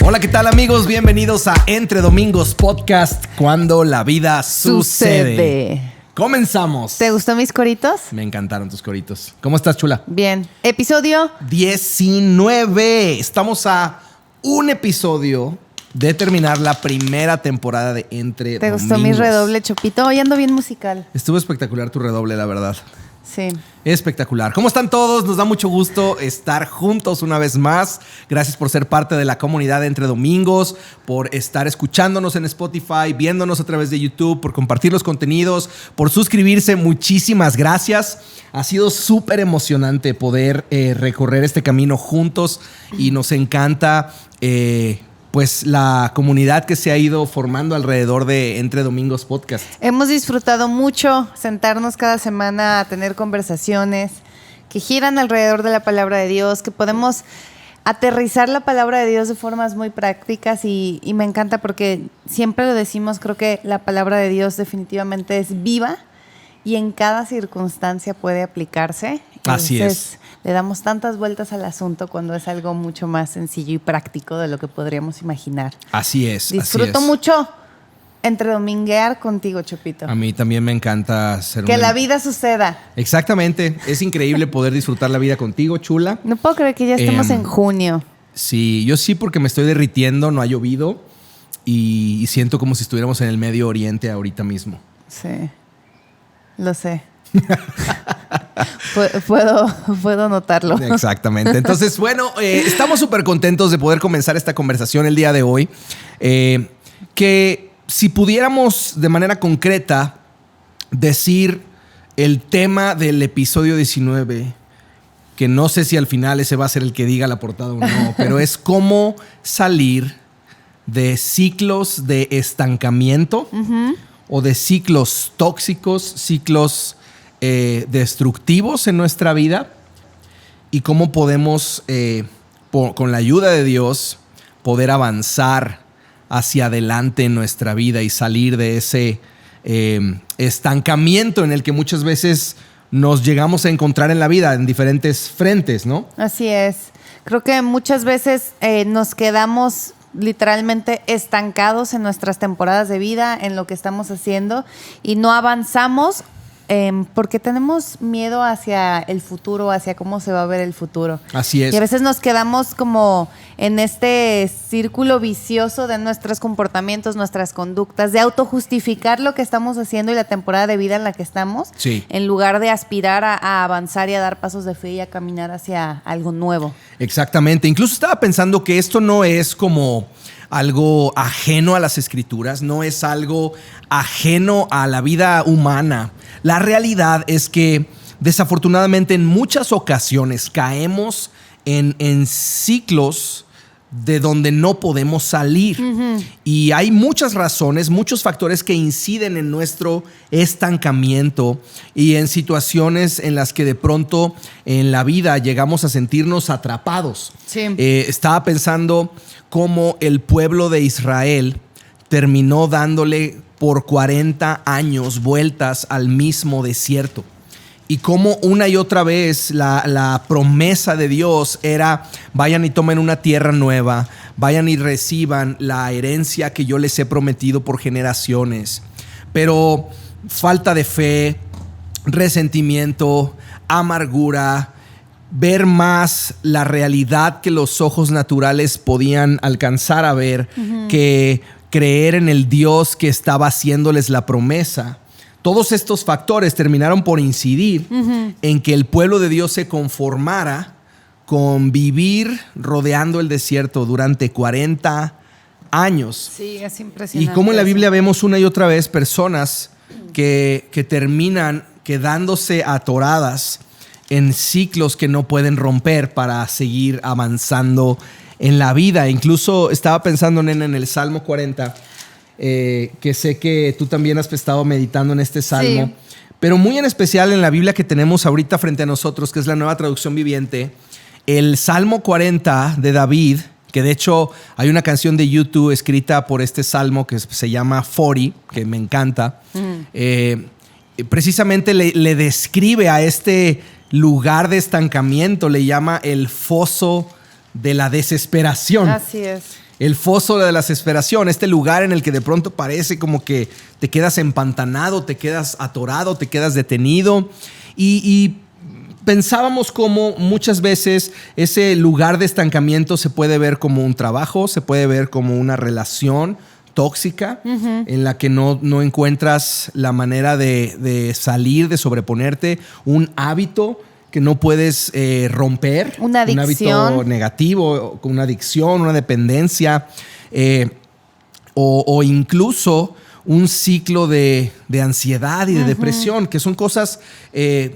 Hola, ¿qué tal, amigos? Bienvenidos a Entre Domingos Podcast, cuando la vida sucede. Comenzamos. ¿Te gustó mis coritos? Me encantaron tus coritos. ¿Cómo estás, chula? Bien. Episodio 19. Estamos a un episodio de terminar la primera temporada de Entre ¿Te Domingos. gustó mi redoble, Chopito? Hoy ando bien musical. Estuvo espectacular tu redoble, la verdad. Sí. Espectacular. ¿Cómo están todos? Nos da mucho gusto estar juntos una vez más. Gracias por ser parte de la comunidad de Entre Domingos, por estar escuchándonos en Spotify, viéndonos a través de YouTube, por compartir los contenidos, por suscribirse. Muchísimas gracias. Ha sido súper emocionante poder recorrer este camino juntos y nos encanta pues la comunidad que se ha ido formando alrededor de Entre Domingos Podcast. Hemos disfrutado mucho sentarnos cada semana a tener conversaciones que giran alrededor de la palabra de Dios, que podemos aterrizar la palabra de Dios de formas muy prácticas y me encanta porque siempre lo decimos, creo que la palabra de Dios definitivamente es viva y en cada circunstancia puede aplicarse. Así es. Le damos tantas vueltas al asunto cuando es algo mucho más sencillo y práctico de lo que podríamos imaginar. Así es. Disfruto mucho entre dominguear contigo, Chopito. A mí también me encanta hacer que la vida suceda. Exactamente. Es increíble poder disfrutar la vida contigo, chula. No puedo creer que ya estemos en junio. Sí, yo sí, porque me estoy derritiendo, no ha llovido y siento como si estuviéramos en el Medio Oriente ahorita mismo. Sí, lo sé. Puedo notarlo. Exactamente. Entonces, bueno, estamos súper contentos de poder comenzar esta conversación el día de hoy. Que si pudiéramos de manera concreta decir el tema del episodio 19, que no sé si al final ese va a ser el que diga la portada o no, pero es cómo salir de ciclos de estancamiento o de ciclos tóxicos, ciclos destructivos en nuestra vida y cómo podemos, con la ayuda de Dios, poder avanzar hacia adelante en nuestra vida y salir de ese estancamiento en el que muchas veces nos llegamos a encontrar en la vida en diferentes frentes, ¿no? Así es. Creo que muchas veces nos quedamos literalmente estancados en nuestras temporadas de vida, en lo que estamos haciendo y no avanzamos porque tenemos miedo hacia el futuro, hacia cómo se va a ver el futuro. Así es. Y a veces nos quedamos como en este círculo vicioso de nuestros comportamientos, nuestras conductas, de autojustificar lo que estamos haciendo y la temporada de vida en la que estamos, sí, en lugar de aspirar a avanzar y a dar pasos de fe y a caminar hacia algo nuevo. Exactamente. Incluso estaba pensando que esto no es como algo ajeno a las Escrituras, no es algo ajeno a la vida humana. La realidad es que desafortunadamente en muchas ocasiones caemos en ciclos de donde no podemos salir. Y hay muchas razones, muchos factores que inciden en nuestro estancamiento y en situaciones en las que de pronto en la vida llegamos a sentirnos atrapados. Sí. Estaba pensando cómo el pueblo de Israel terminó dándole por 40 años vueltas al mismo desierto. Y cómo una y otra vez la promesa de Dios era: vayan y tomen una tierra nueva, vayan y reciban la herencia que yo les he prometido por generaciones. Pero falta de fe, resentimiento, amargura, ver más la realidad que los ojos naturales podían alcanzar a ver, que creer en el Dios que estaba haciéndoles la promesa. Todos estos factores terminaron por incidir en que el pueblo de Dios se conformara con vivir rodeando el desierto durante 40 años. Sí, es impresionante. Y como en la Biblia vemos una y otra vez personas que terminan quedándose atoradas en ciclos que no pueden romper para seguir avanzando en la vida. Incluso estaba pensando, nena, en el Salmo 40, que sé que tú también has estado meditando en este salmo, sí, pero muy en especial en la Biblia que tenemos ahorita frente a nosotros, que es la Nueva Traducción Viviente. El Salmo 40 de David, que de hecho hay una canción de YouTube escrita por este salmo que se llama 40, que me encanta. Precisamente le describe a este lugar de estancamiento, le llama el foso de la desesperación. Así es. El foso de la desesperación, este lugar en el que de pronto parece como que te quedas empantanado, te quedas atorado, te quedas detenido. Y pensábamos como muchas veces ese lugar de estancamiento se puede ver como un trabajo, se puede ver como una relación tóxica en la que no encuentras la manera de salir, de sobreponerte, un hábito que no puedes romper, una adicción, un hábito negativo, una adicción, una dependencia, o incluso un ciclo de ansiedad y de depresión, que son cosas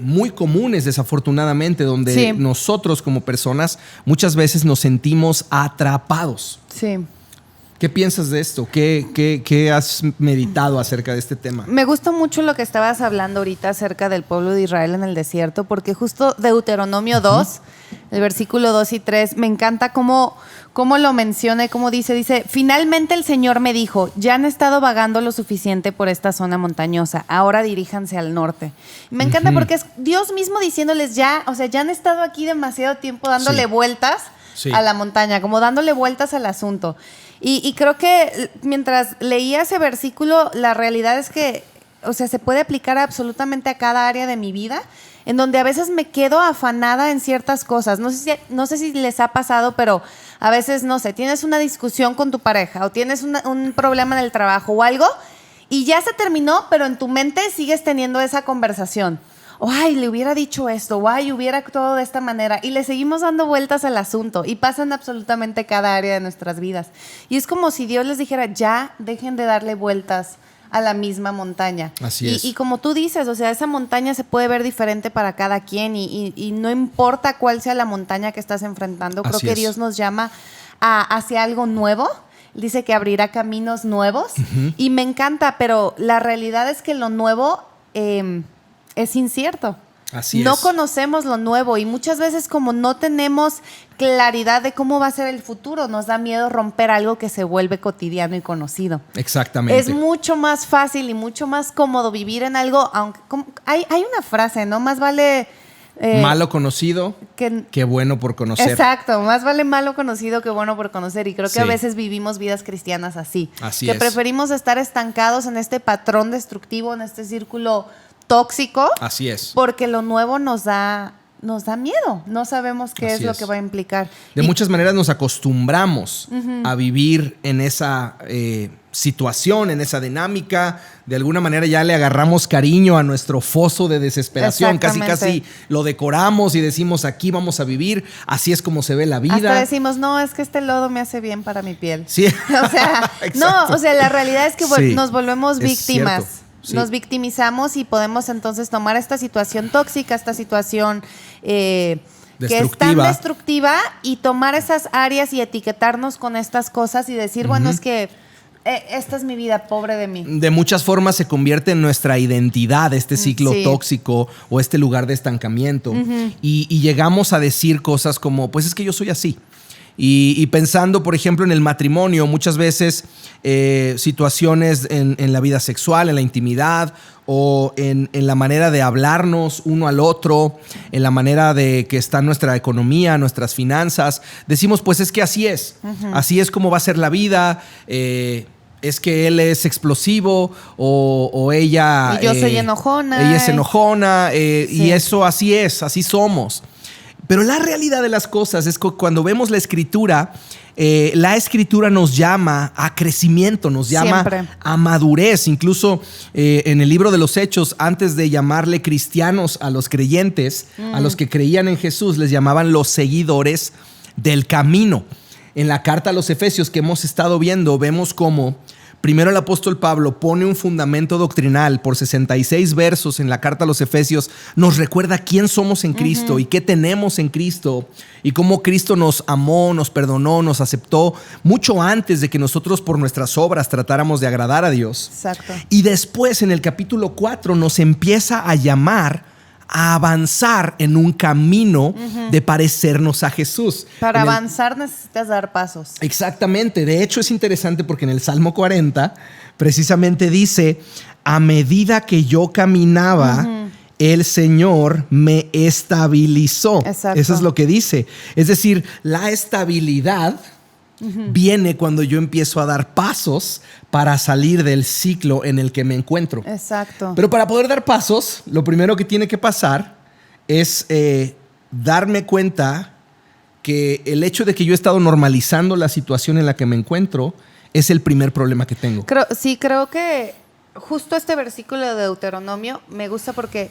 muy comunes, desafortunadamente, donde nosotros como personas muchas veces nos sentimos atrapados. Sí. ¿Qué piensas de esto? ¿Qué has meditado acerca de este tema? Me gustó mucho lo que estabas hablando ahorita acerca del pueblo de Israel en el desierto, porque justo Deuteronomio 2, el versículo 2 y 3, me encanta cómo lo menciona y cómo dice, finalmente el Señor me dijo, ya han estado vagando lo suficiente por esta zona montañosa, ahora diríjanse al norte. Me encanta porque es Dios mismo diciéndoles ya han estado aquí demasiado tiempo dándole vueltas a la montaña, como dándole vueltas al asunto. Y creo que mientras leía ese versículo, la realidad es que, se puede aplicar absolutamente a cada área de mi vida, en donde a veces me quedo afanada en ciertas cosas. No sé si les ha pasado, pero a veces, tienes una discusión con tu pareja o tienes un problema en el trabajo o algo y ya se terminó, pero en tu mente sigues teniendo esa conversación. Ay, le hubiera dicho esto, o ay, hubiera actuado de esta manera. Y le seguimos dando vueltas al asunto y pasan absolutamente cada área de nuestras vidas. Y es como si Dios les dijera, ya dejen de darle vueltas a la misma montaña. Así es. Y como tú dices, esa montaña se puede ver diferente para cada quien y no importa cuál sea la montaña que estás enfrentando. Creo que Dios nos llama hacia algo nuevo. Dice que abrirá caminos nuevos y me encanta, pero la realidad es que lo nuevo es incierto. Así no es. conocemos lo nuevo y muchas veces como no tenemos claridad de cómo va a ser el futuro, nos da miedo romper algo que se vuelve cotidiano y conocido. Exactamente. Es mucho más fácil y mucho más cómodo vivir en algo, aunque hay una frase, ¿no? Más vale malo conocido que bueno por conocer. Exacto, más vale malo conocido que bueno por conocer. Y creo que a veces vivimos vidas cristianas así. Así que es. preferimos estar estancados en este patrón destructivo, en este círculo tóxico. Así es. Porque lo nuevo nos da miedo. No sabemos qué es lo que va a implicar. De muchas maneras nos acostumbramos a vivir en esa situación, en esa dinámica. De alguna manera ya le agarramos cariño a nuestro foso de desesperación. Casi lo decoramos y decimos, aquí vamos a vivir. Así es como se ve la vida. Hasta decimos, no, es que este lodo me hace bien para mi piel. Sí. La realidad es que nos volvemos víctimas. Cierto. Sí. Nos victimizamos y podemos entonces tomar esta situación tóxica, esta situación que es tan destructiva y tomar esas áreas y etiquetarnos con estas cosas y decir, bueno, es que esta es mi vida, pobre de mí. De muchas formas se convierte en nuestra identidad este ciclo tóxico o este lugar de estancamiento. Y llegamos a decir cosas como, pues es que yo soy así. Y pensando, por ejemplo, en el matrimonio, muchas veces situaciones en la vida sexual, en la intimidad o en la manera de hablarnos uno al otro, en la manera de que está nuestra economía, nuestras finanzas, decimos, pues es que así es. Así es como va a ser la vida. Es que él es explosivo o ella... Y yo soy enojona. Ella es enojona y eso así es, así somos. Pero la realidad de las cosas es que cuando vemos la escritura nos llama a crecimiento, nos llama a madurez. Incluso en el libro de los Hechos, antes de llamarle cristianos a los creyentes, a los que creían en Jesús, les llamaban los seguidores del camino. En la carta a los Efesios que hemos estado viendo, vemos cómo primero el apóstol Pablo pone un fundamento doctrinal por 66 versos en la carta a los Efesios, nos recuerda quién somos en Cristo y qué tenemos en Cristo y cómo Cristo nos amó, nos perdonó, nos aceptó mucho antes de que nosotros por nuestras obras tratáramos de agradar a Dios. Exacto. Y después en el capítulo 4 nos empieza a llamar a avanzar en un camino de parecernos a Jesús. Para avanzar necesitas dar pasos. Exactamente. De hecho, es interesante porque en el Salmo 40 precisamente dice, a medida que yo caminaba, el Señor me estabilizó. Exacto. Eso es lo que dice. Es decir, la estabilidad viene cuando yo empiezo a dar pasos para salir del ciclo en el que me encuentro. Exacto. Pero para poder dar pasos, lo primero que tiene que pasar es darme cuenta que el hecho de que yo he estado normalizando la situación en la que me encuentro es el primer problema que tengo. Creo que justo este versículo de Deuteronomio me gusta porque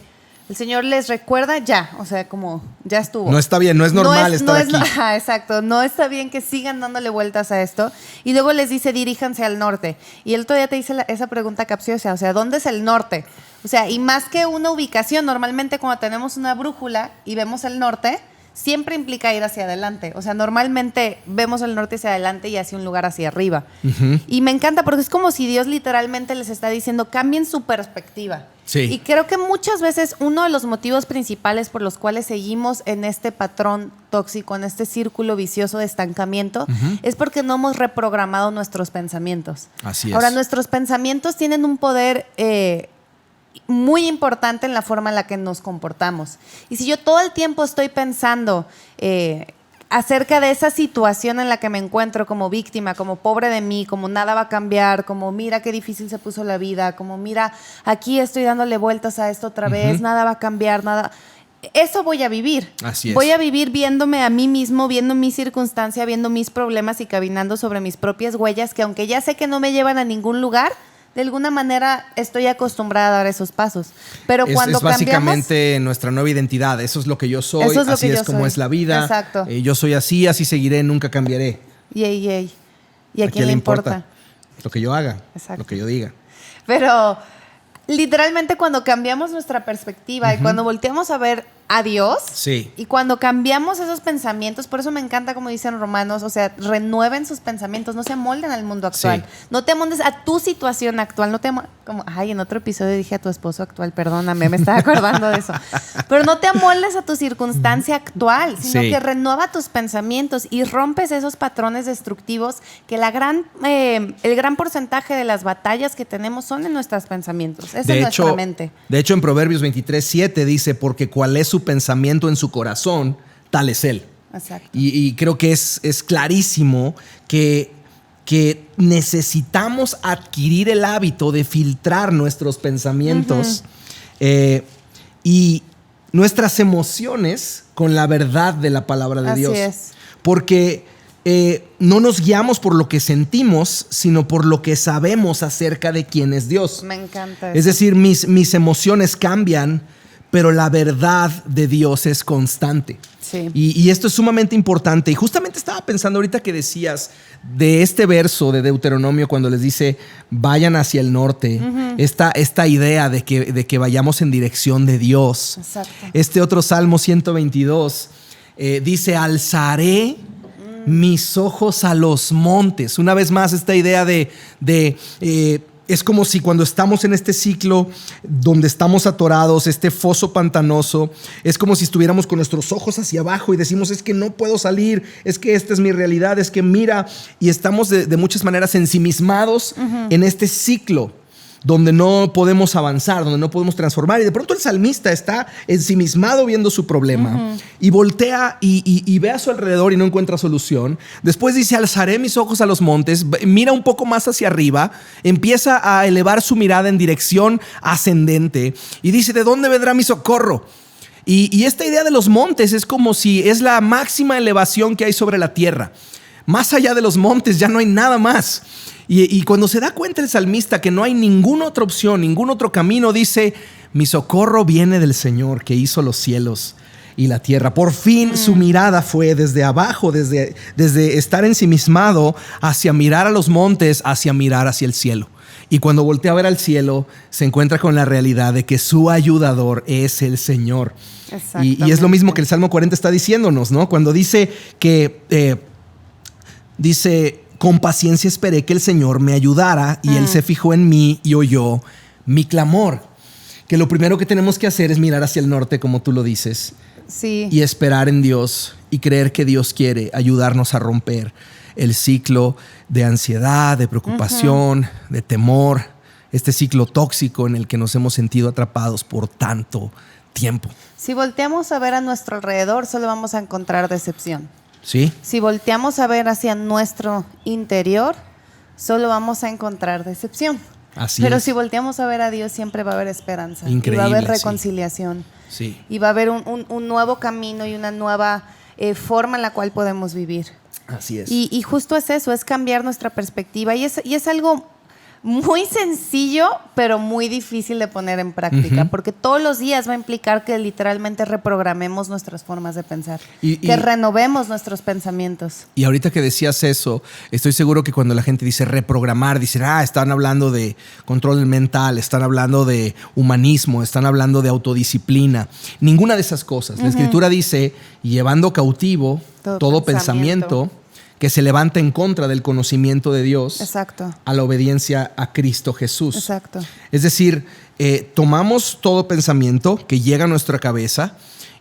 el Señor les recuerda ya, o sea, como ya estuvo. No está bien, no es normal estar aquí. Exacto, no está bien que sigan dándole vueltas a esto. Y luego les dice, diríjanse al norte. Y él todavía te dice esa pregunta capciosa, o sea, ¿dónde es el norte? O sea, y más que una ubicación, normalmente cuando tenemos una brújula y vemos el norte, siempre implica ir hacia adelante. O sea, normalmente vemos el norte hacia adelante y hacia un lugar hacia arriba. Y me encanta porque es como si Dios literalmente les está diciendo, cambien su perspectiva. Sí. Y creo que muchas veces uno de los motivos principales por los cuales seguimos en este patrón tóxico, en este círculo vicioso de estancamiento, es porque no hemos reprogramado nuestros pensamientos. Así es. Ahora, nuestros pensamientos tienen un poder muy importante en la forma en la que nos comportamos. Y si yo todo el tiempo estoy pensando acerca de esa situación en la que me encuentro como víctima, como pobre de mí, como nada va a cambiar, como mira qué difícil se puso la vida, como mira, aquí estoy dándole vueltas a esto otra vez, nada va a cambiar, nada. Eso voy a vivir. Así es. Voy a vivir viéndome a mí mismo, viendo mi circunstancia, viendo mis problemas y caminando sobre mis propias huellas, que aunque ya sé que no me llevan a ningún lugar, de alguna manera estoy acostumbrada a dar esos pasos. Pero cuando es básicamente nuestra nueva identidad. Eso es lo que yo soy, eso es así es como es la vida. Exacto. Yo soy así, así seguiré, nunca cambiaré. ¿Y a quién le importa? Lo que yo haga, Exacto. lo que yo diga. Pero literalmente cuando cambiamos nuestra perspectiva y cuando volteamos a ver a Dios, sí, y cuando cambiamos esos pensamientos, por eso me encanta como dicen Romanos, o sea, renueven sus pensamientos, no se amolden al mundo actual, sí, no te amoldes a tu situación actual, no te como, en otro episodio dije a tu esposo actual, perdóname, me estaba acordando de eso, pero no te amoldes a tu circunstancia actual, sino sí, que renueva tus pensamientos y rompes esos patrones destructivos que el gran porcentaje de las batallas que tenemos son en nuestros pensamientos, es en nuestra mente. De hecho, en Proverbios 23:7 dice, porque cuál es su pensamiento en su corazón, tal es él. Exacto. Y creo que es clarísimo que necesitamos adquirir el hábito de filtrar nuestros pensamientos y nuestras emociones con la verdad de la palabra de Dios. Así es. Porque no nos guiamos por lo que sentimos, sino por lo que sabemos acerca de quién es Dios. Me encanta Es eso. decir, mis emociones cambian, pero la verdad de Dios es constante. Sí. Y esto es sumamente importante. Y justamente estaba pensando ahorita que decías de este verso de Deuteronomio cuando les dice vayan hacia el norte, esta idea de que vayamos en dirección de Dios. Exacto. Este otro Salmo 122 dice alzaré mis ojos a los montes. Una vez más esta idea es como si cuando estamos en este ciclo donde estamos atorados, este foso pantanoso, es como si estuviéramos con nuestros ojos hacia abajo y decimos, es que no puedo salir, es que esta es mi realidad, es que mira, y estamos de muchas maneras ensimismados en este ciclo donde no podemos avanzar, donde no podemos transformar. Y de pronto el salmista está ensimismado viendo su problema y voltea y ve a su alrededor y no encuentra solución. Después dice, alzaré mis ojos a los montes, mira un poco más hacia arriba, empieza a elevar su mirada en dirección ascendente y dice, ¿de dónde vendrá mi socorro? Y esta idea de los montes es como si es la máxima elevación que hay sobre la tierra. Más allá de los montes ya no hay nada más. Y cuando se da cuenta el salmista que no hay ninguna otra opción, ningún otro camino, dice, mi socorro viene del Señor que hizo los cielos y la tierra. Por fin su mirada fue desde abajo, desde estar ensimismado hacia mirar a los montes, hacia mirar hacia el cielo. Y cuando voltea a ver al cielo, se encuentra con la realidad de que su ayudador es el Señor. Y es lo mismo que el Salmo 40 está diciéndonos, ¿no? Cuando dice que... con paciencia esperé que el Señor me ayudara y Él se fijó en mí y oyó mi clamor. Que lo primero que tenemos que hacer es mirar hacia el norte, como tú lo dices, sí, y esperar en Dios y creer que Dios quiere ayudarnos a romper el ciclo de ansiedad, de preocupación, de temor, este ciclo tóxico en el que nos hemos sentido atrapados por tanto tiempo. Si volteamos a ver a nuestro alrededor, solo vamos a encontrar decepción. ¿Sí? Si volteamos a ver hacia nuestro interior, solo vamos a encontrar decepción. Así Pero es. si volteamos a ver a Dios, siempre va a haber esperanza. Increíble, y va a haber sí. reconciliación. Sí. Y va a haber un nuevo camino y una nueva forma en la cual podemos vivir. Así es. Y justo es eso, es cambiar nuestra perspectiva. Y es algo muy sencillo, pero muy difícil de poner en práctica, porque todos los días va a implicar que literalmente reprogramemos nuestras formas de pensar, que renovemos nuestros pensamientos. Y ahorita que decías eso, estoy seguro que cuando la gente dice reprogramar, dicen, están hablando de control mental, están hablando de humanismo, están hablando de autodisciplina. Ninguna de esas cosas. La Escritura dice, llevando cautivo todo pensamiento que se levanta en contra del conocimiento de Dios. Exacto. A la obediencia a Cristo Jesús. Exacto. Es decir, tomamos todo pensamiento que llega a nuestra cabeza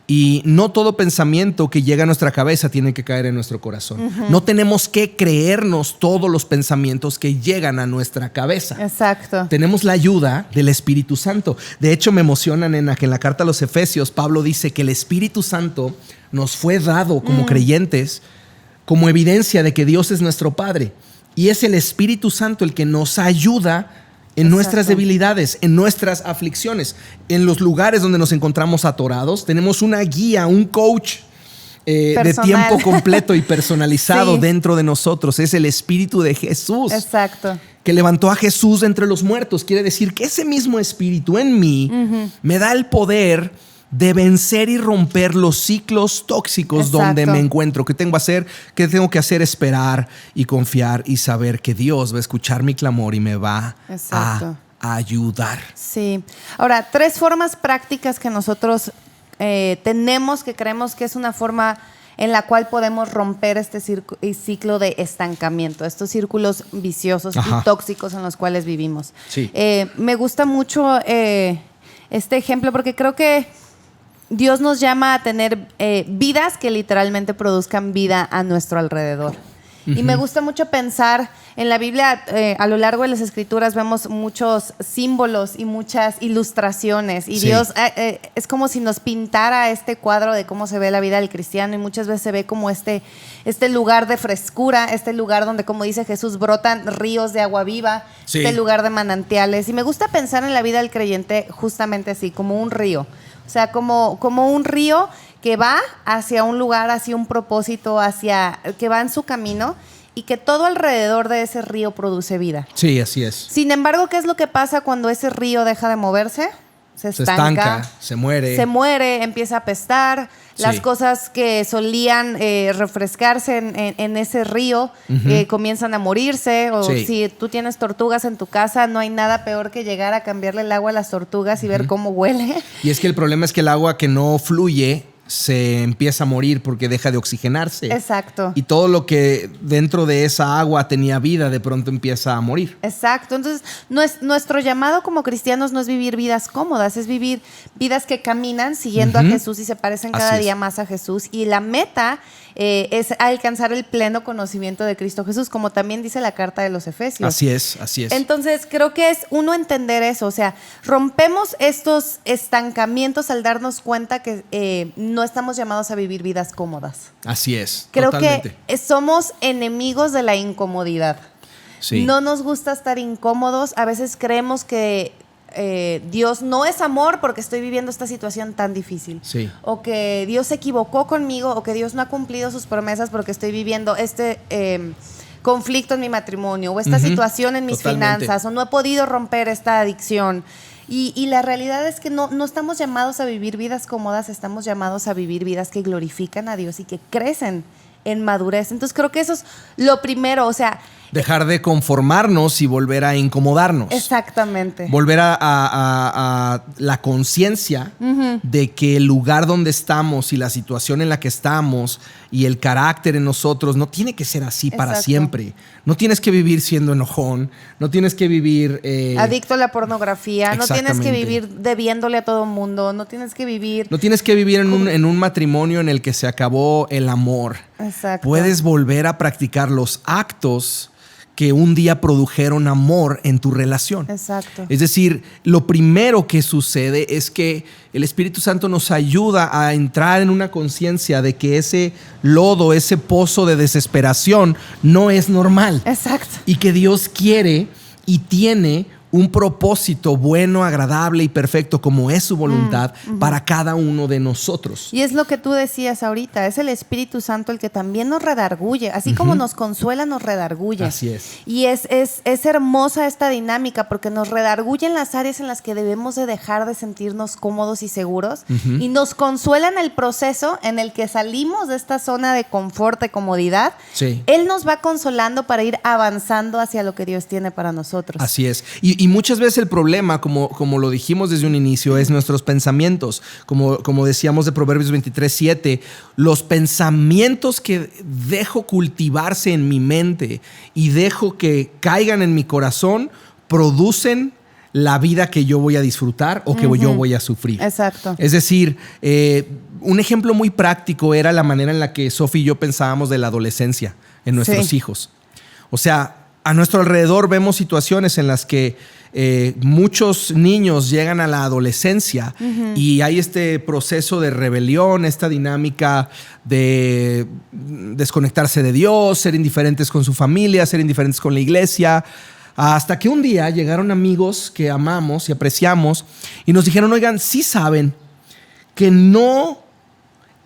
y no todo pensamiento que llega a nuestra cabeza tiene que caer en nuestro corazón. No tenemos que creernos todos los pensamientos que llegan a nuestra cabeza. Exacto. Tenemos la ayuda del Espíritu Santo. De hecho, me emocionan que en la carta a los Efesios, Pablo dice que el Espíritu Santo nos fue dado como creyentes como evidencia de que Dios es nuestro Padre. Y es el Espíritu Santo el que nos ayuda en nuestras debilidades, en nuestras aflicciones, en los lugares donde nos encontramos atorados. Tenemos una guía, un coach de tiempo completo y personalizado dentro de nosotros. Es el Espíritu de Jesús. Exacto. Que levantó a Jesús de entre los muertos. Quiere decir que ese mismo Espíritu en mí me da el poder de vencer y romper los ciclos tóxicos donde me encuentro. ¿Qué tengo que hacer? Esperar y confiar y saber que Dios va a escuchar mi clamor y me va a ayudar. Sí. Ahora, 3 formas prácticas que nosotros tenemos, que creemos que es una forma en la cual podemos romper este ciclo de estancamiento, estos círculos viciosos y tóxicos en los cuales vivimos. Sí. Me gusta mucho este ejemplo porque creo que Dios nos llama a tener vidas que literalmente produzcan vida a nuestro alrededor. Y me gusta mucho pensar en la Biblia, a lo largo de las Escrituras vemos muchos símbolos y muchas ilustraciones. Y Dios es como si nos pintara este cuadro de cómo se ve la vida del cristiano. Y muchas veces se ve como este lugar de frescura, este lugar donde, como dice Jesús, brotan ríos de agua viva, este lugar de manantiales. Y me gusta pensar en la vida del creyente justamente así, como un río. O sea, como un río que va hacia un lugar, hacia un propósito, que va en su camino y que todo alrededor de ese río produce vida. Sí, así es. Sin embargo, ¿qué es lo que pasa cuando ese río deja de moverse? Se estanca, se muere. Se muere, empieza a apestar. Las cosas que solían refrescarse en ese río comienzan a morirse. O si tú tienes tortugas en tu casa, no hay nada peor que llegar a cambiarle el agua a las tortugas y ver cómo huele. Y es que el problema es que el agua que no fluye se empieza a morir porque deja de oxigenarse. Exacto. Y todo lo que dentro de esa agua tenía vida, de pronto empieza a morir. Exacto. Entonces, nuestro llamado como cristianos no es vivir vidas cómodas, es vivir vidas que caminan siguiendo a Jesús y se parecen cada día más a Jesús. Y la meta es alcanzar el pleno conocimiento de Cristo Jesús, como también dice la carta de los Efesios. Así es, así es. Entonces, creo que es uno entender eso. O sea, rompemos estos estancamientos al darnos cuenta que no estamos llamados a vivir vidas cómodas. Así es, creo totalmente. Que somos enemigos de la incomodidad. Sí. No nos gusta estar incómodos. A veces creemos que Dios no es amor porque estoy viviendo esta situación tan difícil. Sí. O que Dios se equivocó conmigo, o que Dios no ha cumplido sus promesas porque estoy viviendo este conflicto en mi matrimonio, o esta situación en mis finanzas, o no he podido romper esta adicción. Y la realidad es que no estamos llamados a vivir vidas cómodas, estamos llamados a vivir vidas que glorifican a Dios y que crecen en madurez. Entonces creo que eso es lo primero, o sea... Dejar de conformarnos y volver a incomodarnos. Exactamente. Volver a la conciencia de que el lugar donde estamos y la situación en la que estamos y el carácter en nosotros no tiene que ser así para siempre. No tienes que vivir siendo enojón, no tienes que vivir... adicto a la pornografía, no tienes que vivir debiéndole a todo el mundo, no tienes que vivir... No tienes que vivir en un matrimonio en el que se acabó el amor. Exacto. Puedes volver a practicar los actos que un día produjeron amor en tu relación. Exacto. Es decir, lo primero que sucede es que el Espíritu Santo nos ayuda a entrar en una conciencia de que ese lodo, ese pozo de desesperación no es normal. Exacto. Y que Dios quiere y tiene un propósito bueno, agradable y perfecto, como es su voluntad para cada uno de nosotros. Y es lo que tú decías ahorita, es el Espíritu Santo el que también nos redarguye, así como nos consuela, nos redarguye. Así es. Y es hermosa esta dinámica porque nos redarguye en las áreas en las que debemos de dejar de sentirnos cómodos y seguros y nos consuela en el proceso en el que salimos de esta zona de confort, de comodidad. Sí. Él nos va consolando para ir avanzando hacia lo que Dios tiene para nosotros. Así es. Y muchas veces el problema, como lo dijimos desde un inicio, es nuestros pensamientos. Como decíamos de Proverbios 23:7, los pensamientos que dejo cultivarse en mi mente y dejo que caigan en mi corazón producen la vida que yo voy a disfrutar o que yo voy a sufrir. Exacto. Es decir, un ejemplo muy práctico era la manera en la que Sofi y yo pensábamos de la adolescencia en nuestros hijos. O sea, a nuestro alrededor vemos situaciones en las que muchos niños llegan a la adolescencia y hay este proceso de rebelión, esta dinámica de desconectarse de Dios, ser indiferentes con su familia, ser indiferentes con la iglesia, hasta que un día llegaron amigos que amamos y apreciamos y nos dijeron, oigan, sí saben que no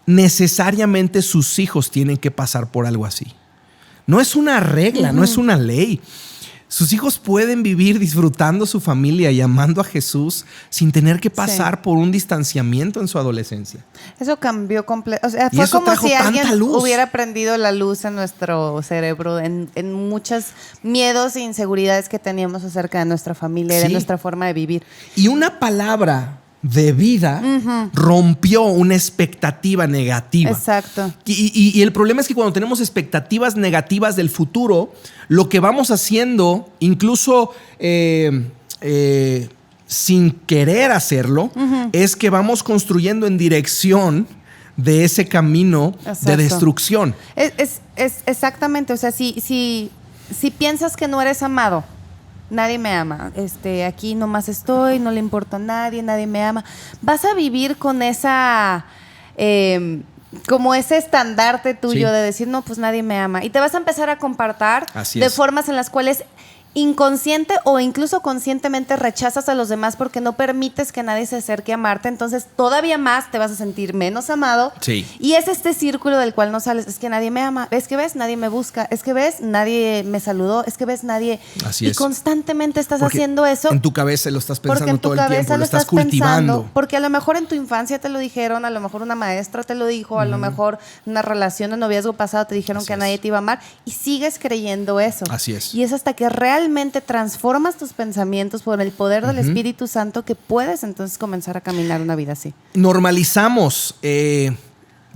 necesariamente sus hijos tienen que pasar por algo así. No es una regla, no es una ley. Sus hijos pueden vivir disfrutando su familia y amando a Jesús sin tener que pasar por un distanciamiento en su adolescencia. Eso cambió completo. O sea, fue como si alguien hubiera prendido la luz en nuestro cerebro, en muchos miedos e inseguridades que teníamos acerca de nuestra familia y de nuestra forma de vivir. Y una palabra de vida rompió una expectativa negativa. Exacto. Y el problema es que cuando tenemos expectativas negativas del futuro, lo que vamos haciendo, incluso sin querer hacerlo, es que vamos construyendo en dirección de ese camino de destrucción. Es exactamente, o sea, si piensas que no eres amado, nadie me ama, aquí nomás estoy, no le importa a nadie, nadie me ama. Vas a vivir con esa, como ese estandarte tuyo de decir, no, pues nadie me ama. Y te vas a empezar a comportar de formas en las cuales inconsciente o incluso conscientemente rechazas a los demás porque no permites que nadie se acerque a amarte, entonces todavía más te vas a sentir menos amado. Sí. Y es este círculo del cual no sales. Es que nadie me ama, es que ves, nadie me busca, es que ves, nadie me saludó, es que ves, nadie. Así es. Y constantemente estás haciendo eso. En tu cabeza lo estás pensando todo el tiempo, lo estás cultivando. Porque a lo mejor en tu infancia te lo dijeron, a lo mejor una maestra te lo dijo, a lo mejor una relación de noviazgo pasado te dijeron que nadie te iba a amar y sigues creyendo eso. Así es. Y es hasta que realmente transformas tus pensamientos por el poder del Espíritu Santo que puedes entonces comenzar a caminar una vida así. Normalizamos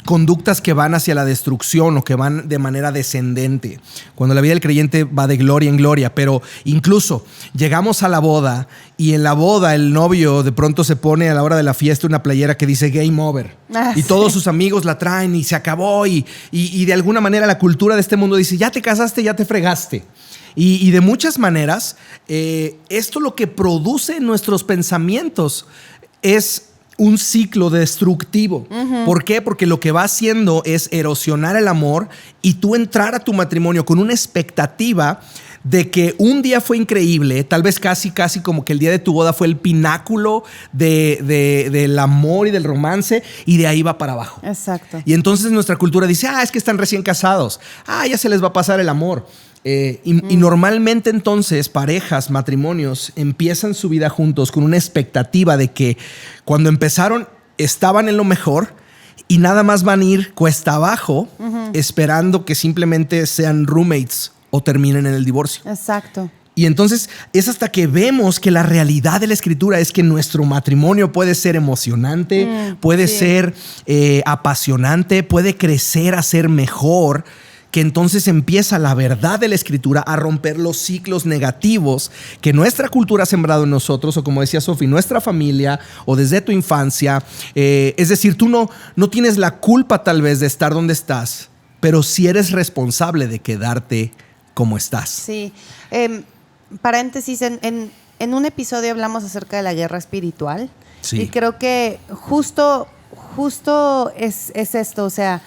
conductas que van hacia la destrucción o que van de manera descendente, cuando la vida del creyente va de gloria en gloria, pero incluso llegamos a la boda y en la boda el novio de pronto se pone a la hora de la fiesta una playera que dice Game Over y todos sus amigos la traen y se acabó y de alguna manera la cultura de este mundo dice ya te casaste, ya te fregaste. Y de muchas maneras, esto lo que produce en nuestros pensamientos es un ciclo destructivo. ¿Por qué? Porque lo que va haciendo es erosionar el amor y tú entrar a tu matrimonio con una expectativa de que un día fue increíble, tal vez casi como que el día de tu boda fue el pináculo del amor y del romance y de ahí va para abajo. Exacto. Y entonces nuestra cultura dice, es que están recién casados, ya se les va a pasar el amor. Y normalmente entonces parejas, matrimonios empiezan su vida juntos con una expectativa de que cuando empezaron estaban en lo mejor y nada más van a ir cuesta abajo esperando que simplemente sean roommates o terminen en el divorcio. Exacto. Y entonces es hasta que vemos que la realidad de la Escritura es que nuestro matrimonio puede ser emocionante, puede ser apasionante, puede crecer a ser mejor, que entonces empieza la verdad de la Escritura a romper los ciclos negativos que nuestra cultura ha sembrado en nosotros, o como decía Sofi, nuestra familia o desde tu infancia. Es decir, tú no tienes la culpa tal vez de estar donde estás, pero sí eres responsable de quedarte como estás. Sí. Paréntesis, en un episodio hablamos acerca de la guerra espiritual. Sí. Y creo que justo es esto, o sea,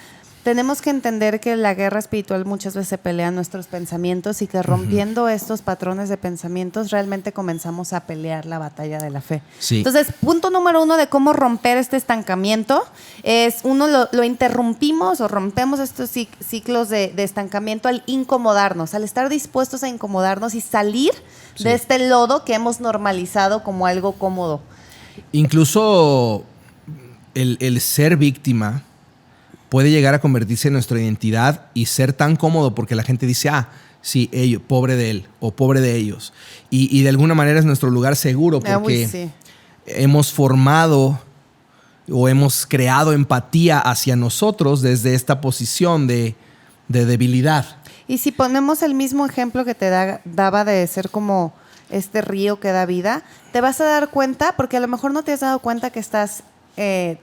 tenemos que entender que la guerra espiritual muchas veces se pelea en nuestros pensamientos y que rompiendo estos patrones de pensamientos realmente comenzamos a pelear la batalla de la fe. Sí. Entonces, punto número 1 de cómo romper este estancamiento es, uno, lo interrumpimos o rompemos estos ciclos de estancamiento al incomodarnos, al estar dispuestos a incomodarnos y salir de este lodo que hemos normalizado como algo cómodo. Incluso el ser víctima puede llegar a convertirse en nuestra identidad y ser tan cómodo porque la gente dice, sí, ellos, pobre de él o pobre de ellos. Y de alguna manera es nuestro lugar seguro porque hemos formado o hemos creado empatía hacia nosotros desde esta posición de debilidad. Y si ponemos el mismo ejemplo que te daba de ser como este río que da vida, te vas a dar cuenta, porque a lo mejor no te has dado cuenta que estás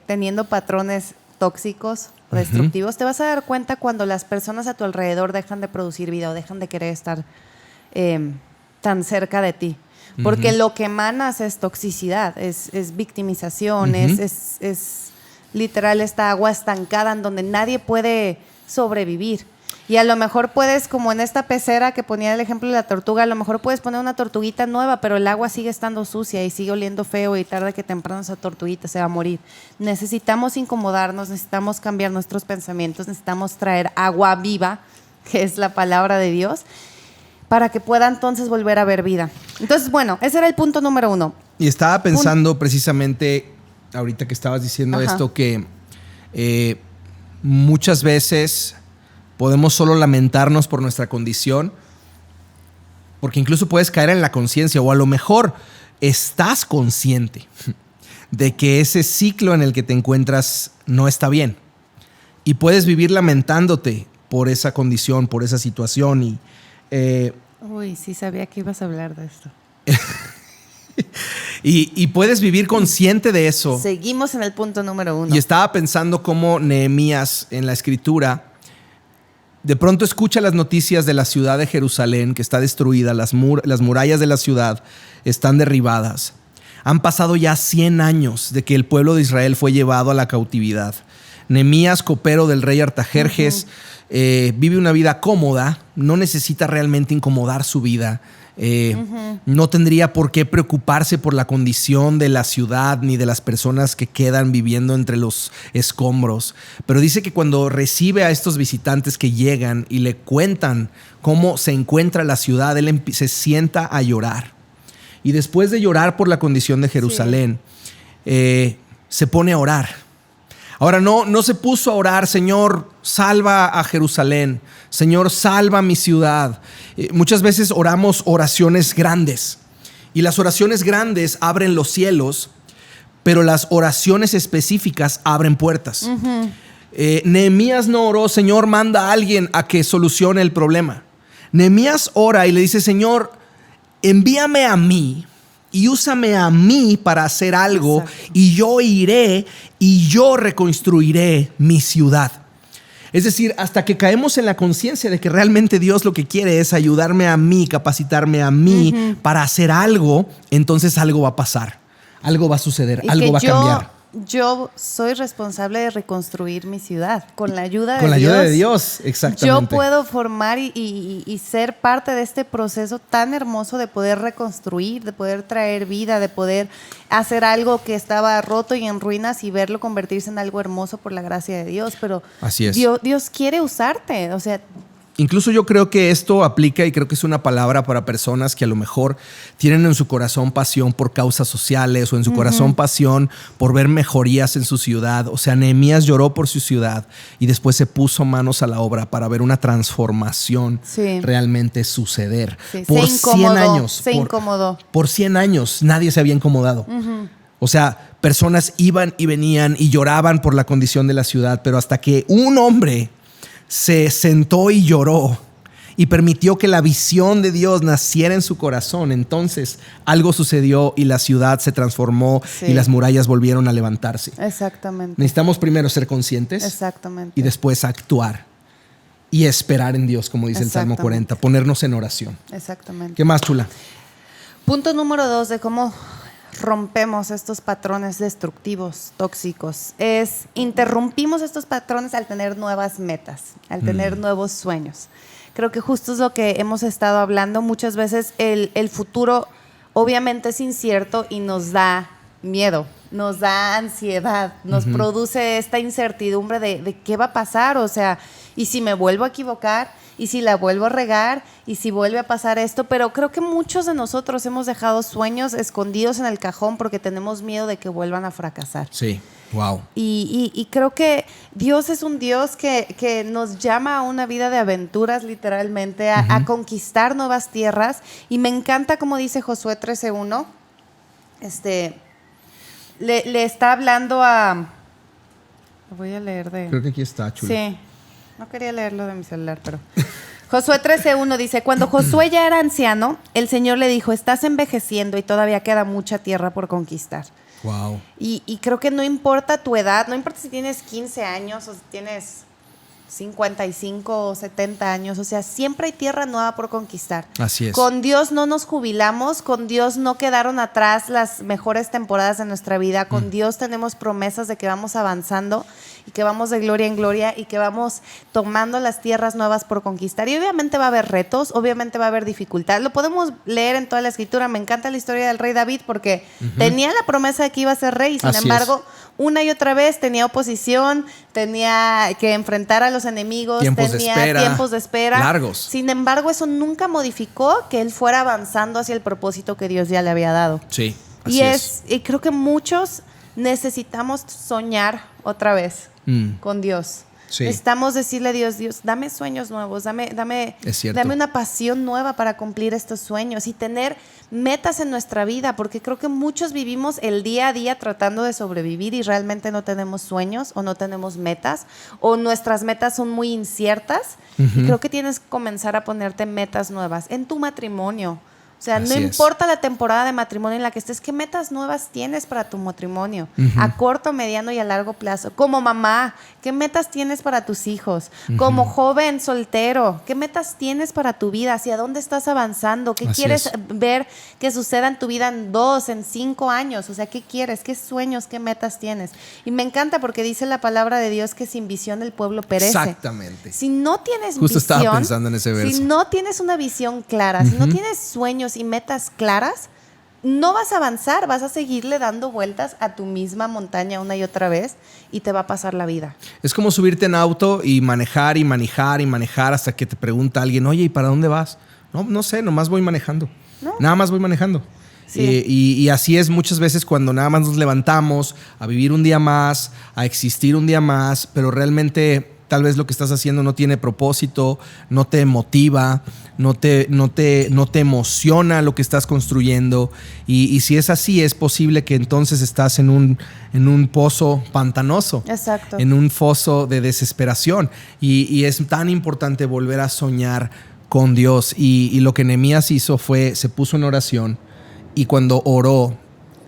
teniendo patrones tóxicos, destructivos. Te vas a dar cuenta cuando las personas a tu alrededor dejan de producir vida o dejan de querer estar tan cerca de ti. Porque lo que emanas es toxicidad, es victimización, es literal esta agua estancada en donde nadie puede sobrevivir. Y a lo mejor puedes, como en esta pecera que ponía el ejemplo de la tortuga, a lo mejor puedes poner una tortuguita nueva, pero el agua sigue estando sucia y sigue oliendo feo y tarde que temprano esa tortuguita se va a morir. Necesitamos incomodarnos, necesitamos cambiar nuestros pensamientos, necesitamos traer agua viva, que es la palabra de Dios, para que pueda entonces volver a ver vida. Entonces, bueno, ese era el punto número 1. Y estaba pensando precisamente, ahorita que estabas diciendo esto, que muchas veces podemos solo lamentarnos por nuestra condición, porque incluso puedes caer en la conciencia, o a lo mejor estás consciente de que ese ciclo en el que te encuentras no está bien. Y puedes vivir lamentándote por esa condición, por esa situación. Uy, sí sabía que ibas a hablar de esto. y puedes vivir consciente de eso. Seguimos en el punto número 1. Y estaba pensando cómo Nehemías en la escritura de pronto escucha las noticias de la ciudad de Jerusalén que está destruida, las murallas de la ciudad están derribadas. Han pasado ya 100 años de que el pueblo de Israel fue llevado a la cautividad. Nehemías, copero del rey Artajerjes, vive una vida cómoda, no necesita realmente incomodar su vida. No tendría por qué preocuparse por la condición de la ciudad ni de las personas que quedan viviendo entre los escombros. Pero dice que cuando recibe a estos visitantes que llegan y le cuentan cómo se encuentra la ciudad, él se sienta a llorar. Y después de llorar por la condición de Jerusalén, se pone a orar. Ahora, no se puso a orar, Señor, salva a Jerusalén. Señor, salva mi ciudad. Muchas veces oramos oraciones grandes. Y las oraciones grandes abren los cielos, pero las oraciones específicas abren puertas. Nehemías no oró, Señor, manda a alguien a que solucione el problema. Nehemías ora y le dice, Señor, envíame a mí y úsame a mí para hacer algo. Exacto. Y yo iré y yo reconstruiré mi ciudad. Es decir, hasta que caemos en la conciencia de que realmente Dios lo que quiere es ayudarme a mí, capacitarme a mí para hacer algo, entonces algo va a pasar, algo va a suceder, algo va a cambiar. Yo soy responsable de reconstruir mi ciudad con la ayuda de Dios. Con la ayuda de Dios, exactamente. Yo puedo formar y ser parte de este proceso tan hermoso de poder reconstruir, de poder traer vida, de poder hacer algo que estaba roto y en ruinas y verlo convertirse en algo hermoso por la gracia de Dios. Pero así es. Dios quiere usarte, o sea. Incluso yo creo que esto aplica y creo que es una palabra para personas que a lo mejor tienen en su corazón pasión por causas sociales o en su corazón pasión por ver mejorías en su ciudad. O sea, Nehemías lloró por su ciudad y después se puso manos a la obra para ver una transformación realmente suceder. Sí, por 100 años. Se incomodó. Por 100 años nadie se había incomodado. O sea, personas iban y venían y lloraban por la condición de la ciudad, pero hasta que un hombre se sentó y lloró y permitió que la visión de Dios naciera en su corazón, entonces algo sucedió y la ciudad se transformó y las murallas volvieron a levantarse. Exactamente. Necesitamos primero ser conscientes. Exactamente. Y después actuar. y esperar en Dios, como dice el Salmo 40, ponernos en oración. Exactamente. ¿Qué más, chula? Punto número 2 de cómo rompemos estos patrones destructivos, tóxicos, es interrumpimos estos patrones al tener nuevas metas, al tener nuevos sueños. Creo que justo es lo que hemos estado hablando. Muchas veces el futuro obviamente es incierto y nos da miedo, nos da ansiedad, nos produce esta incertidumbre de qué va a pasar, o sea, y si me vuelvo a equivocar, y si la vuelvo a regar, y si vuelve a pasar esto. Pero creo que muchos de nosotros hemos dejado sueños escondidos en el cajón porque tenemos miedo de que vuelvan a fracasar. Sí, wow. Y creo que Dios es un Dios que nos llama a una vida de aventuras, literalmente, a conquistar nuevas tierras. Y me encanta como dice Josué 13:1, le está hablando a... Lo voy a leer de... Creo que aquí está, chula. Sí, no quería leerlo de mi celular, pero... Josué 13:1 dice: cuando Josué ya era anciano, el Señor le dijo, estás envejeciendo y todavía queda mucha tierra por conquistar. Wow. Y creo que no importa tu edad, no importa si tienes 15 años o si tienes 55 o 70 años, o sea, siempre hay tierra nueva por conquistar. Así es. Con Dios no nos jubilamos, con Dios no quedaron atrás las mejores temporadas de nuestra vida, con Dios tenemos promesas de que vamos avanzando y que vamos de gloria en gloria y que vamos tomando las tierras nuevas por conquistar. Y obviamente va a haber retos, obviamente va a haber dificultad. Lo podemos leer en toda la escritura. Me encanta la historia del rey David porque tenía la promesa de que iba a ser rey y sin embargo, una y otra vez tenía oposición, tenía que enfrentar a los enemigos, tiempos de espera largos. Sin embargo, eso nunca modificó que él fuera avanzando hacia el propósito que Dios ya le había dado. Sí, así es. Y creo que muchos necesitamos soñar otra vez con Dios. Sí. Necesitamos decirle a Dios, Dios, dame sueños nuevos, dame una pasión nueva para cumplir estos sueños y tener metas en nuestra vida, porque creo que muchos vivimos el día a día tratando de sobrevivir y realmente no tenemos sueños o no tenemos metas o nuestras metas son muy inciertas. Y creo que tienes que comenzar a ponerte metas nuevas en tu matrimonio. O sea, no importa la temporada de matrimonio en la que estés, ¿qué metas nuevas tienes para tu matrimonio? A corto, mediano y a largo plazo. Como mamá, ¿qué metas tienes para tus hijos? Como joven soltero, ¿qué metas tienes para tu vida? ¿Hacia dónde estás avanzando? ¿Qué quieres ver que suceda en tu vida en 2, en 5 años? O sea, ¿qué quieres? ¿Qué sueños? ¿Qué metas tienes? Y me encanta porque dice la palabra de Dios que sin visión el pueblo perece. Exactamente. Si no tienes Justo visión, estaba pensando en ese verso. si no tienes una visión clara, si no tienes sueños y metas claras, no vas a avanzar, vas a seguirle dando vueltas a tu misma montaña una y otra vez y te va a pasar la vida. Es como subirte en auto y manejar y manejar y manejar hasta que te pregunta alguien, oye, ¿y para dónde vas? No sé, nomás voy manejando. ¿No? Nada más voy manejando. Sí. Y así es muchas veces cuando nada más nos levantamos a vivir un día más, a existir un día más, pero realmente tal vez lo que estás haciendo no tiene propósito, no te motiva, no te emociona lo que estás construyendo. Y si es así, es posible que entonces estás en un pozo pantanoso. Exacto. En un foso de desesperación. Y es tan importante volver a soñar con Dios. Y lo que Nehemías hizo fue, se puso en oración y cuando oró,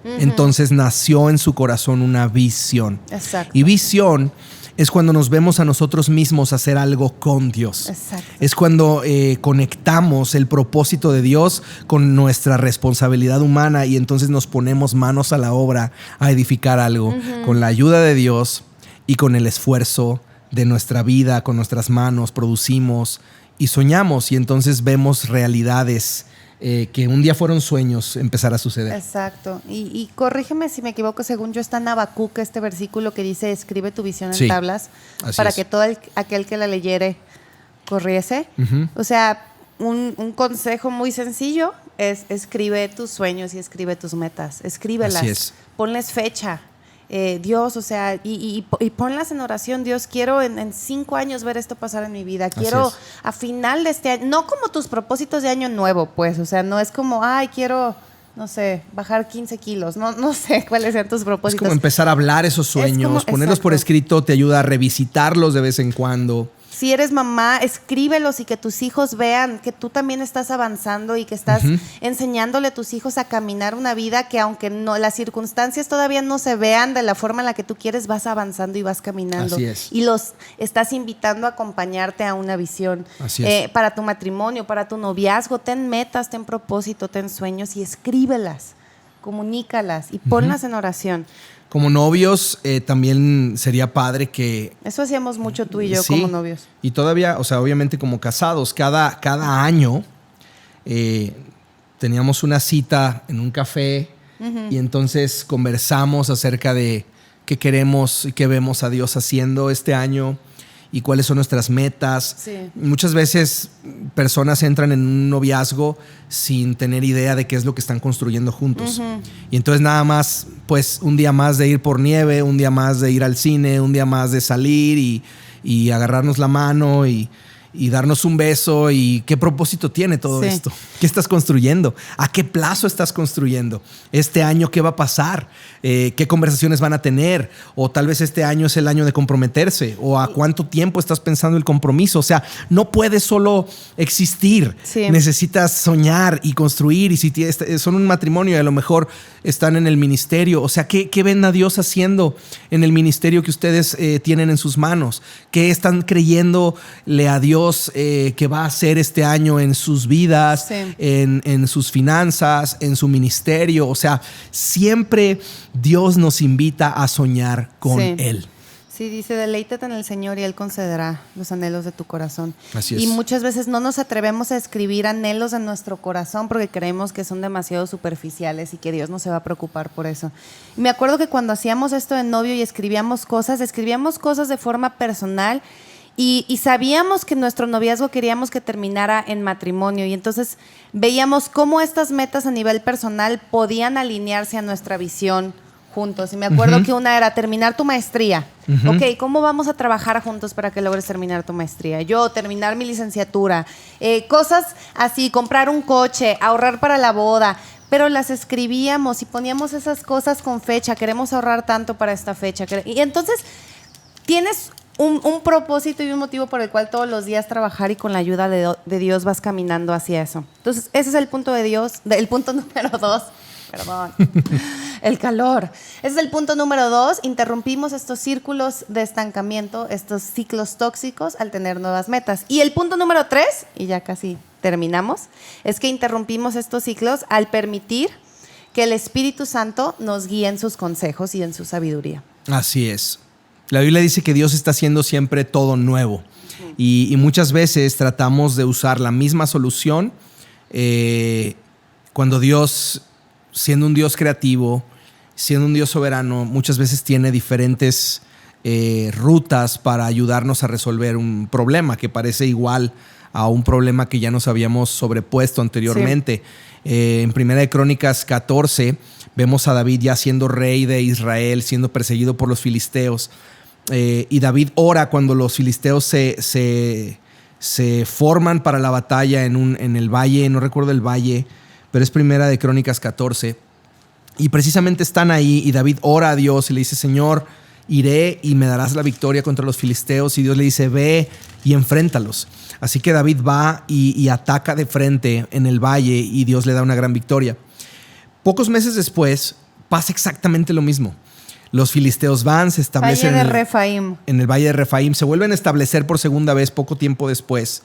entonces nació en su corazón una visión. Exacto. Y visión es cuando nos vemos a nosotros mismos hacer algo con Dios. Exacto. Es cuando conectamos el propósito de Dios con nuestra responsabilidad humana y entonces nos ponemos manos a la obra a edificar algo con la ayuda de Dios y con el esfuerzo de nuestra vida, con nuestras manos, producimos y soñamos y entonces vemos realidades que un día fueron sueños empezar a suceder. Exacto. Y corrígeme si me equivoco, según yo está en Habacuc este versículo que dice, escribe tu visión en tablas para que todo aquel que la leyere corriese. O sea, un consejo muy sencillo es escribe tus sueños y escribe tus metas. Escríbelas. Así es. Ponles fecha. Dios, o sea, y ponlas en oración. Dios, quiero en 5 años ver esto pasar en mi vida. Quiero a final de este año, no como tus propósitos de año nuevo, pues, o sea, no es como, quiero, no sé, bajar 15 kilos. No sé cuáles sean tus propósitos. Es como empezar a hablar esos sueños, ponerlos por escrito te ayuda a revisitarlos de vez en cuando. Si eres mamá, escríbelos y que tus hijos vean que tú también estás avanzando y que estás enseñándole a tus hijos a caminar una vida que aunque no las circunstancias todavía no se vean de la forma en la que tú quieres, vas avanzando y vas caminando. Así es. Y los estás invitando a acompañarte a una visión. Así es. Para tu matrimonio, para tu noviazgo, ten metas, ten propósito, ten sueños y escríbelas, comunícalas y ponlas en oración. Como novios, también sería padre que... Eso hacíamos mucho tú y yo, sí, como novios. Y todavía, o sea, obviamente como casados, cada año teníamos una cita en un café y entonces conversamos acerca de qué queremos y qué vemos a Dios haciendo este año y cuáles son nuestras metas. Sí. Muchas veces personas entran en un noviazgo sin tener idea de qué es lo que están construyendo juntos. Y entonces nada más, pues un día más de ir por nieve, un día más de ir al cine, un día más de salir y agarrarnos la mano y darnos un beso. ¿Y qué propósito tiene todo esto? ¿Qué estás construyendo? ¿A qué plazo estás construyendo? ¿Este año qué va a pasar? ¿Qué conversaciones van a tener? O tal vez este año es el año de comprometerse. ¿O a cuánto tiempo estás pensando el compromiso? O sea, no puedes solo existir. Sí. Necesitas soñar y construir. Y si son un matrimonio y a lo mejor están en el ministerio. O sea, ¿qué ven a Dios haciendo en el ministerio que ustedes tienen en sus manos? ¿Qué están creyéndole a Dios que va a hacer este año en sus vidas, en sus finanzas, en su ministerio? O sea, siempre Dios nos invita a soñar con Él. Sí, dice, deleítate en el Señor y Él concederá los anhelos de tu corazón. Así es. Y muchas veces no nos atrevemos a escribir anhelos en nuestro corazón porque creemos que son demasiado superficiales y que Dios no se va a preocupar por eso. Y me acuerdo que cuando hacíamos esto de novio y escribíamos cosas de forma personal y sabíamos que nuestro noviazgo queríamos que terminara en matrimonio y entonces veíamos cómo estas metas a nivel personal podían alinearse a nuestra visión juntos. Y me acuerdo que una era terminar tu maestría. Ok, ¿cómo vamos a trabajar juntos para que logres terminar tu maestría? Yo, terminar mi licenciatura. Cosas así, comprar un coche, ahorrar para la boda. Pero las escribíamos y poníamos esas cosas con fecha. Queremos ahorrar tanto para esta fecha. Y entonces tienes un propósito y un motivo por el cual todos los días trabajar y con la ayuda de Dios vas caminando hacia eso. Entonces, ese es el punto de Dios, el punto número 2. Perdón. El calor. Ese es el punto número 2. Interrumpimos estos círculos de estancamiento, estos ciclos tóxicos al tener nuevas metas. Y el punto número 3, y ya casi terminamos, es que interrumpimos estos ciclos al permitir que el Espíritu Santo nos guíe en sus consejos y en su sabiduría. Así es. La Biblia dice que Dios está haciendo siempre todo nuevo. Y muchas veces tratamos de usar la misma solución cuando Dios, siendo un Dios creativo, siendo un Dios soberano, muchas veces tiene diferentes rutas para ayudarnos a resolver un problema que parece igual a un problema que ya nos habíamos sobrepuesto anteriormente. En Primera de Crónicas 14 vemos a David ya siendo rey de Israel, siendo perseguido por los filisteos. Y David ora cuando los filisteos se forman para la batalla en el valle, no recuerdo el valle, pero es Primera de Crónicas 14. Y precisamente están ahí y David ora a Dios y le dice, Señor, iré y me darás la victoria contra los filisteos. Y Dios le dice, ve y enfréntalos. Así que David va y ataca de frente en el valle y Dios le da una gran victoria. Pocos meses después pasa exactamente lo mismo. Los filisteos van, se establecen en el Valle de Refaim, se vuelven a establecer por segunda vez poco tiempo después.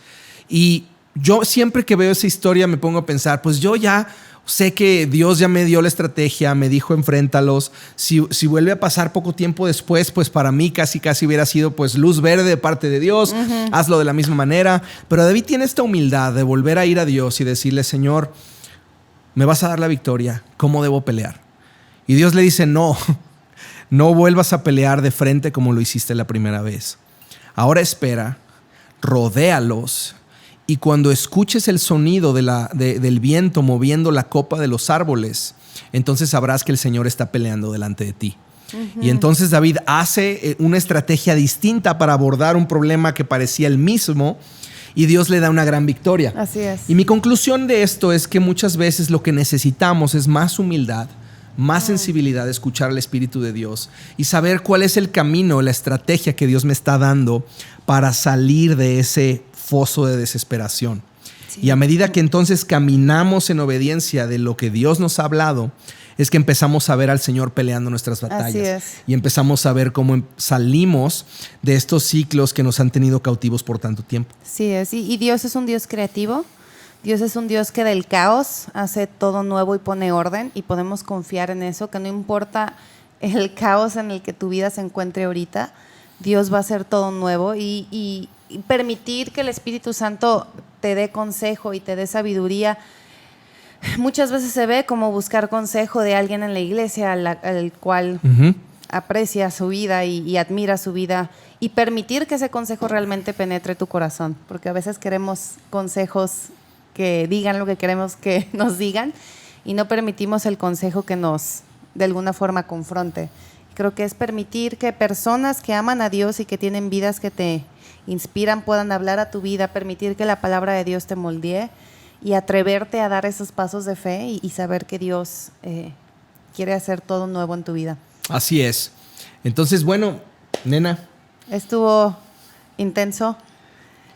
Y yo siempre que veo esa historia me pongo a pensar, pues yo ya sé que Dios ya me dio la estrategia, me dijo enfréntalos. Si vuelve a pasar poco tiempo después, pues para mí casi hubiera sido pues luz verde de parte de Dios, hazlo de la misma manera. Pero David tiene esta humildad de volver a ir a Dios y decirle, Señor, me vas a dar la victoria, ¿cómo debo pelear? Y Dios le dice, no vuelvas a pelear de frente como lo hiciste la primera vez. Ahora espera, rodéalos y cuando escuches el sonido del viento moviendo la copa de los árboles, entonces sabrás que el Señor está peleando delante de ti. Y entonces David hace una estrategia distinta para abordar un problema que parecía el mismo y Dios le da una gran victoria. Así es. Y mi conclusión de esto es que muchas veces lo que necesitamos es más humildad, más sensibilidad a escuchar al Espíritu de Dios y saber cuál es el camino, la estrategia que Dios me está dando para salir de ese foso de desesperación. Sí. Y a medida que entonces caminamos en obediencia de lo que Dios nos ha hablado, es que empezamos a ver al Señor peleando nuestras batallas. Y empezamos a ver cómo salimos de estos ciclos que nos han tenido cautivos por tanto tiempo. Sí es. Y Dios es un Dios creativo. Dios es un Dios que del caos hace todo nuevo y pone orden, y podemos confiar en eso, que no importa el caos en el que tu vida se encuentre ahorita, Dios va a hacer todo nuevo y permitir que el Espíritu Santo te dé consejo y te dé sabiduría. Muchas veces se ve como buscar consejo de alguien en la iglesia al cual aprecia su vida y admira su vida, y permitir que ese consejo realmente penetre tu corazón, porque a veces queremos consejos que digan lo que queremos que nos digan y no permitimos el consejo que nos de alguna forma confronte. Creo que es permitir que personas que aman a Dios y que tienen vidas que te inspiran puedan hablar a tu vida, permitir que la palabra de Dios te moldee y atreverte a dar esos pasos de fe y saber que Dios quiere hacer todo nuevo en tu vida. Así es. Entonces, bueno, nena. Estuvo intenso.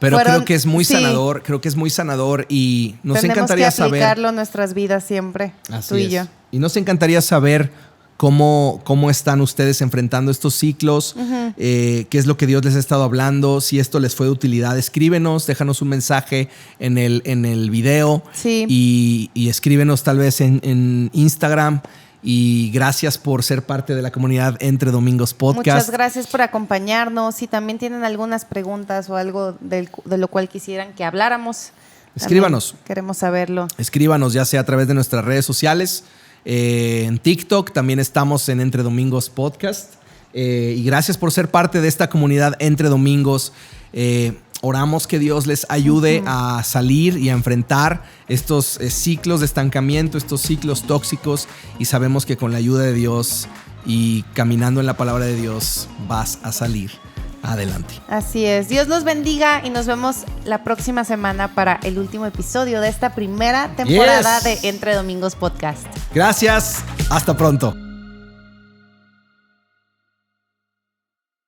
Pero creo que es muy sanador, creo que es muy sanador y nos encantaría saber. Tenemos que aplicarlo en nuestras vidas siempre, tú y yo. Y nos encantaría saber cómo están ustedes enfrentando estos ciclos, qué es lo que Dios les ha estado hablando, si esto les fue de utilidad. Escríbenos, déjanos un mensaje en el video y escríbenos tal vez en Instagram. Y gracias por ser parte de la comunidad Entre Domingos Podcast. Muchas gracias por acompañarnos. Si también tienen algunas preguntas o algo de lo cual quisieran que habláramos, escríbanos. Queremos saberlo. Escríbanos, ya sea a través de nuestras redes sociales. En TikTok también estamos en Entre Domingos Podcast. Y gracias por ser parte de esta comunidad Entre Domingos. Oramos que Dios les ayude a salir y a enfrentar estos ciclos de estancamiento, estos ciclos tóxicos, y sabemos que con la ayuda de Dios y caminando en la palabra de Dios vas a salir adelante. Así es. Dios los bendiga y nos vemos la próxima semana para el último episodio de esta primera temporada de Entre Domingos Podcast. Gracias. Hasta pronto.